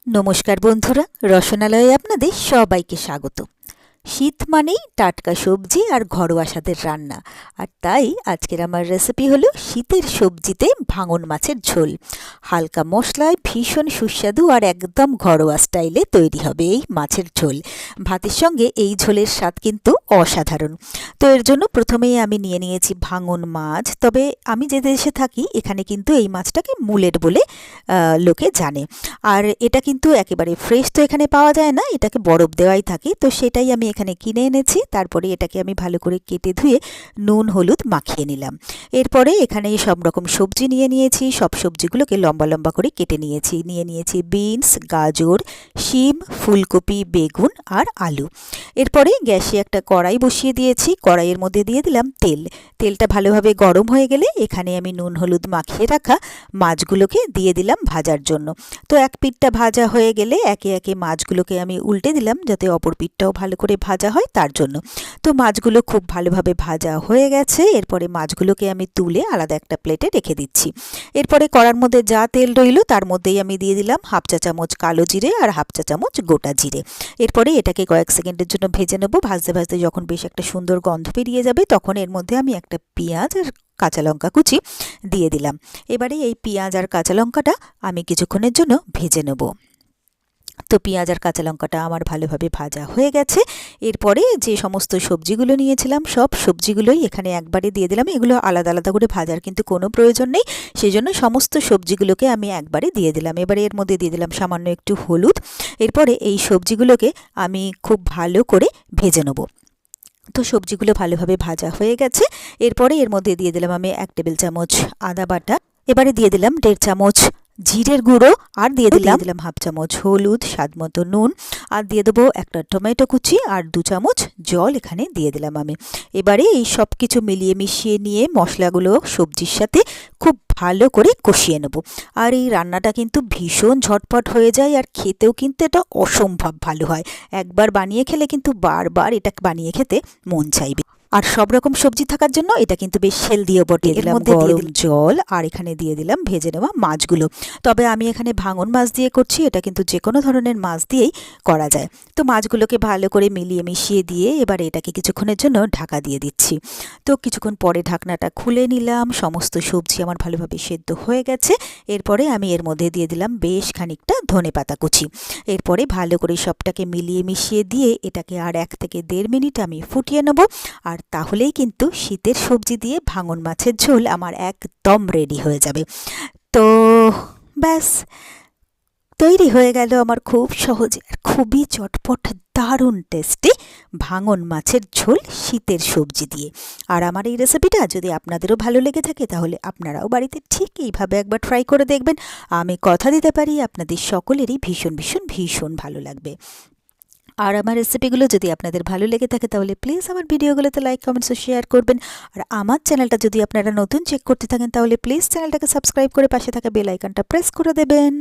নমস্কার বন্ধুরা, রসনালয়ে আপনাদের সবাইকে স্বাগত। শীত মানেই টাটকা সবজি আর ঘরোয়া স্বাদের রান্না, আর তাই আজকের আমার রেসিপি হলো শীতের সবজিতে ভাঙন মাছের ঝোল। হালকা মশলায় ভীষণ সুস্বাদু আর একদম ঘরোয়া স্টাইলে তৈরি হবে এই মাছের ঝোল। ভাতের সঙ্গে এই ঝোলের স্বাদ কিন্তু অসাধারণ। তো এর জন্য প্রথমেই আমি নিয়ে নিয়েছি ভাঙন মাছ। তবে আমি যে দেশে থাকি এখানে কিন্তু এই মাছটাকে মুলেট বলে লোকে জানে। আর এটা কিন্তু একেবারে ফ্রেশ তো এখানে পাওয়া যায় না, এটাকে বরফ দেওয়াই থাকে। তো সেটাই আমি এখানে কিনে এনেছি। তারপরে এটাকে আমি ভালো করে কেটে ধুয়ে নুন হলুদ মাখিয়ে নিলাম। এরপরে এখানে সব রকম সবজি নিয়ে নিয়েছি। সব সবজিগুলোকে লম্বা লম্বা করে কেটে নিয়ে নিয়েছি বিনস, গাজর, শিম, ফুলকপি, বেগুন আর আলু। এরপরে গ্যাসে একটা কড়াই বসিয়ে দিয়েছি। কড়াইয়ের মধ্যে দিয়ে দিলাম তেল। তেলটা ভালোভাবে গরম হয়ে গেলে এখানে আমি নুন হলুদ মাখিয়ে রাখা মাছগুলোকে দিয়ে দিলাম ভাজার জন্য। তো এক পিঠটা ভাজা হয়ে গেলে একে একে মাছগুলোকে আমি উল্টে দিলাম, যাতে অপর পিঠটাও ভালো করে ভাজা হয় তার জন্য। তো মাছগুলো খুব ভালোভাবে ভাজা হয়ে গেছে। এরপরে মাছগুলোকে আমি তুলে আলাদা একটা প্লেটে রেখে দিচ্ছি। এরপরে কড়ার মধ্যে যা তেল রইল তার মধ্যেই আমি দিয়ে দিলাম হাফ চা চামচ কালো জিরে আর হাফ চা চামচ গোটা জিরে। এরপরে এটাকে কয়েক সেকেন্ডের জন্য ভেজে নেব। ভাজতে ভাজতে যখন বেশ একটা সুন্দর গন্ধ বেরিয়ে যাবে তখন এর মধ্যে আমি একটা পেঁয়াজ আর কাঁচা লঙ্কা কুচি দিয়ে দিলাম। এবারে এই পেঁয়াজ আর কাঁচা লঙ্কাটা আমি কিছুক্ষণের জন্য ভেজে নেব। তো পেঁয়াজ আর কাঁচা লঙ্কাটা আমার ভালোভাবে ভাজা হয়ে গেছে। এরপরে যে সমস্ত সবজিগুলো নিয়েছিলাম সব সবজিগুলোই এখানে একবারে দিয়ে দিলাম। এগুলো আলাদা আলাদা করে ভাজার কিন্তু কোনো প্রয়োজন নেই, সেই জন্য সমস্ত সবজিগুলোকে আমি একবারে দিয়ে দিলাম। এবারে এর মধ্যে দিয়ে দিলাম সামান্য একটু হলুদ। এরপরে এই সবজিগুলোকে আমি খুব ভালো করে ভেজে নেব। তো সবজিগুলো ভালোভাবে ভাজা হয়ে গেছে। এরপরে এর মধ্যে দিয়ে দিলাম আমি 1 টেবিল চামচ আদা বাটা। এবারে দিয়ে দিলাম 1.5 চামচ জিরের গুঁড়ো, আর দিয়ে দিলাম হাফ চামচ হলুদ, স্বাদ মতো নুন, আর দিয়ে দেবো একটা টমেটো কুচি আর 2 চামচ জল এখানে দিয়ে দিলাম আমি। এবারে এই সব কিছু মিলিয়ে মিশিয়ে নিয়ে মশলাগুলো সবজির সাথে খুব ভালো করে কষিয়ে নেব। আর এই রান্নাটা কিন্তু ভীষণ ঝটপট হয়ে যায়, আর খেতেও কিন্তু এটা অসম্ভব ভালো হয়। একবার বানিয়ে খেলে কিন্তু বারবার এটা বানিয়ে খেতে মন চাইবে। আর সব রকম সবজি থাকার জন্য এটা কিন্তু বেশ হেলদিও বটে। এর মধ্যে গরম জল আর এখানে দিয়ে দিলাম ভেজে নেওয়া মাছগুলো। তবে আমি এখানে ভাঙন মাছ দিয়ে করছি, এটা কিন্তু যে কোনো ধরনের মাছ দিয়েই করা যায়। তো মাছগুলোকে ভালো করে মিলিয়ে মিশিয়ে দিয়ে এবার এটাকে কিছুক্ষণের জন্য ঢাকা দিয়ে দিচ্ছি। তো কিছুক্ষণ পরে ঢাকনাটা খুলে নিলাম। সমস্ত সবজি আমার ভালোভাবে সেদ্ধ হয়ে গেছে। এরপরে আমি এর মধ্যে দিয়ে দিলাম বেশ খানিকটা ধনেপাতা কুচি। এরপরে ভালো করে সবটাকে মিলিয়ে মিশিয়ে দিয়ে এটাকে আর 1 থেকে 1.5 মিনিট আমি ফুটিয়ে নেব। আর তাহলেই কিন্তু শীতের সবজি দিয়ে ভাঙন মাছের ঝোল আমার একদম রেডি হয়ে যাবে। তো ব্যাস, তৈরি হয়ে গেল আমার খুব সহজে আর খুবই চটপট দারুণ টেস্টি ভাঙন মাছের ঝোল শীতের সবজি দিয়ে। আর আমার এই রেসিপিটা যদি আপনাদেরও ভালো লেগে থাকে তাহলে আপনারাও বাড়িতে ঠিক এইভাবে একবার ট্রাই করে দেখবেন। আমি কথা দিতে পারি আপনাদের সকলেরই ভীষণ ভীষণ ভীষণ ভালো লাগবে। আর আমার রেসিপিগুলো যদি আপনাদের ভালো লেগে থাকে তাহলে প্লিজ আমার ভিডিওগুলোতে লাইক, কমেন্টস ও শেয়ার করবেন। আর আমার চ্যানেলটা যদি আপনারা নতুন চেক করতে থাকেন তাহলে প্লিজ চ্যানেলটাকে সাবস্ক্রাইব করে পাশে থাকা বেল আইকনটা প্রেস করে দেবেন।